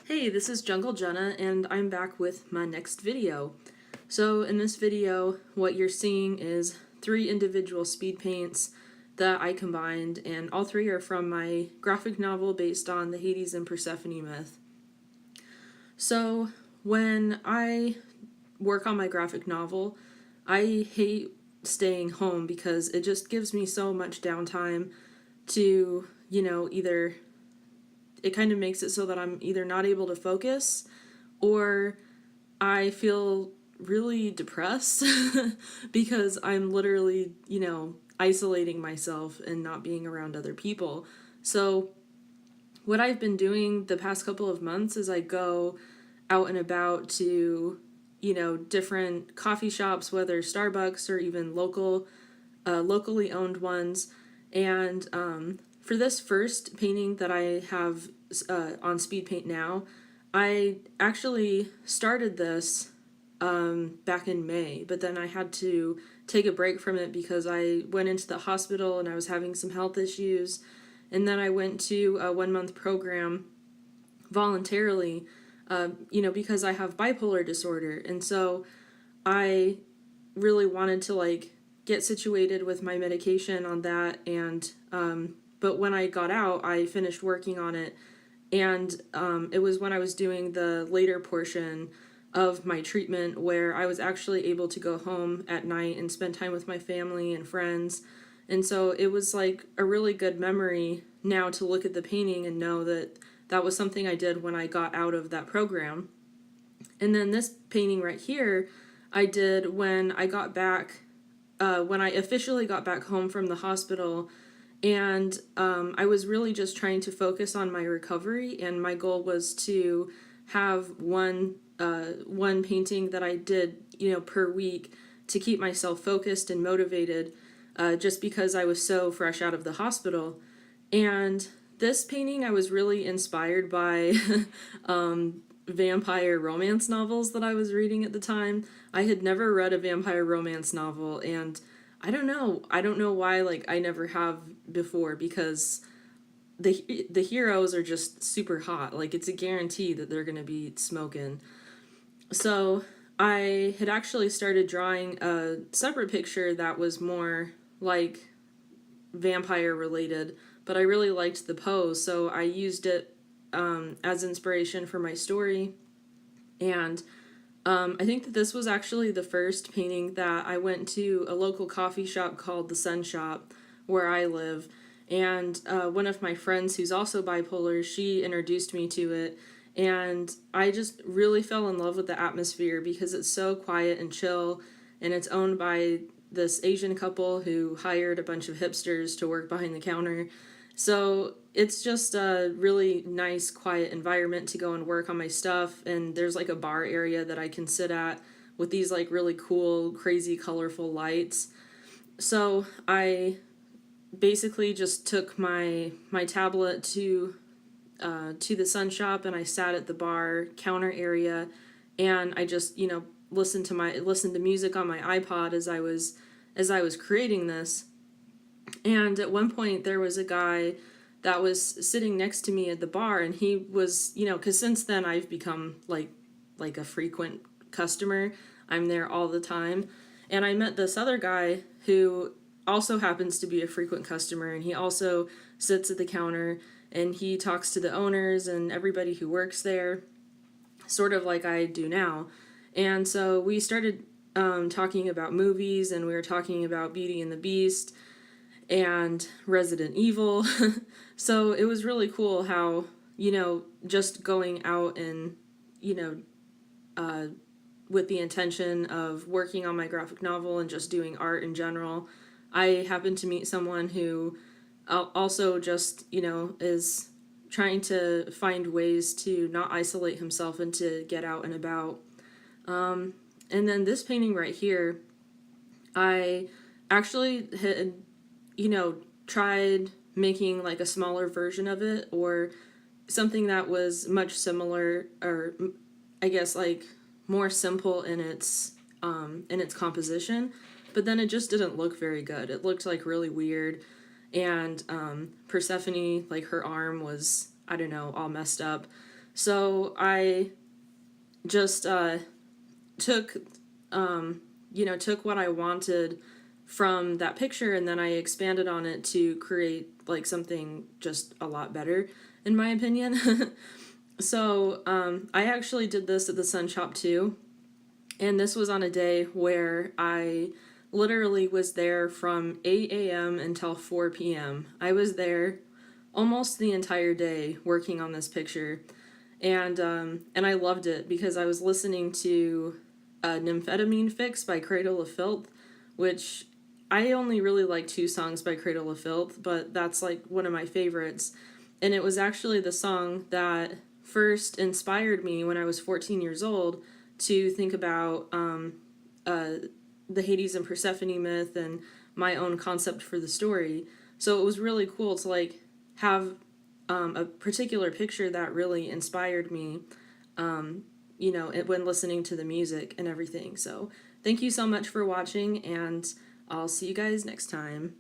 Hey, this is Jungle Jenna, and I'm back with my next video. So in this video, what you're seeing is 3 individual speed paints that I combined, and all 3 are from my graphic novel based on the Hades and Persephone myth. So when I work on my graphic novel, I hate staying home because it just gives me so much downtime to, either it kind of makes it so that I'm either not able to focus or I feel really depressed because I'm literally, isolating myself and not being around other people. So, what I've been doing the past couple of months is I go out and about to, different coffee shops, whether Starbucks or even locally owned ones. And for this first painting that I have on speed paint now, I actually started this back in May, but then I had to take a break from it because I went into the hospital and I was having some health issues. And then I went to a 1 month program voluntarily, because I have bipolar disorder. And so I really wanted to get situated with my medication on that. And but when I got out, I finished working on it, and it was when I was doing the later portion of my treatment where I was actually able to go home at night and spend time with my family and friends. And so it was like a really good memory now to look at the painting and know that that was something I did when I got out of that program. And then this painting right here, I did when I got back, when I officially got back home from the hospital. And I was really just trying to focus on my recovery, and my goal was to have one painting that I did, per week to keep myself focused and motivated, just because I was so fresh out of the hospital. And this painting, I was really inspired by vampire romance novels that I was reading at the time. I had never read a vampire romance novel, and I don't know. I don't know why I never have before, because the heroes are just super hot. Like, it's a guarantee that they're going to be smoking. So, I had actually started drawing a separate picture that was more like vampire related, but I really liked the pose, so I used it as inspiration for my story. And I think that this was actually the first painting that I went to a local coffee shop called the Sun Shop where I live. And one of my friends who's also bipolar, she introduced me to it. And I just really fell in love with the atmosphere because it's so quiet and chill. And it's owned by this Asian couple who hired a bunch of hipsters to work behind the counter. So it's just a really nice, quiet environment to go and work on my stuff. And there's a bar area that I can sit at with these really cool, crazy, colorful lights. So I basically just took my tablet to the Sun Shop, and I sat at the bar counter area, and I just listened to music on my iPod as I was creating this. And at one point, there was a guy that was sitting next to me at the bar, and he was, because since then I've become like a frequent customer. I'm there all the time. And I met this other guy who also happens to be a frequent customer, and he also sits at the counter and he talks to the owners and everybody who works there, sort of like I do now. And so we started talking about movies, and we were talking about Beauty and the Beast and Resident Evil. So it was really cool how, just going out and, with the intention of working on my graphic novel and just doing art in general, I happened to meet someone who also just, is trying to find ways to not isolate himself and to get out and about. And then this painting right here, I actually had, tried making a smaller version of it, or something that was much similar, or I guess more simple in its composition, but then it just didn't look very good. It looked really weird, and Persephone, her arm was, I don't know, all messed up. So I just took took what I wanted from that picture, and then I expanded on it to create like something just a lot better, in my opinion. So I actually did this at the Sun Shop too, and this was on a day where I literally was there from 8 a.m. until 4 p.m. I was there almost the entire day working on this picture, and I loved it because I was listening to Nymphetamine Fix by Cradle of Filth, which I only really like two songs by Cradle of Filth, but that's like one of my favorites. And it was actually the song that first inspired me when I was 14 years old to think about the Hades and Persephone myth and my own concept for the story. So it was really cool to like have a particular picture that really inspired me, when listening to the music and everything. So thank you so much for watching, and I'll see you guys next time.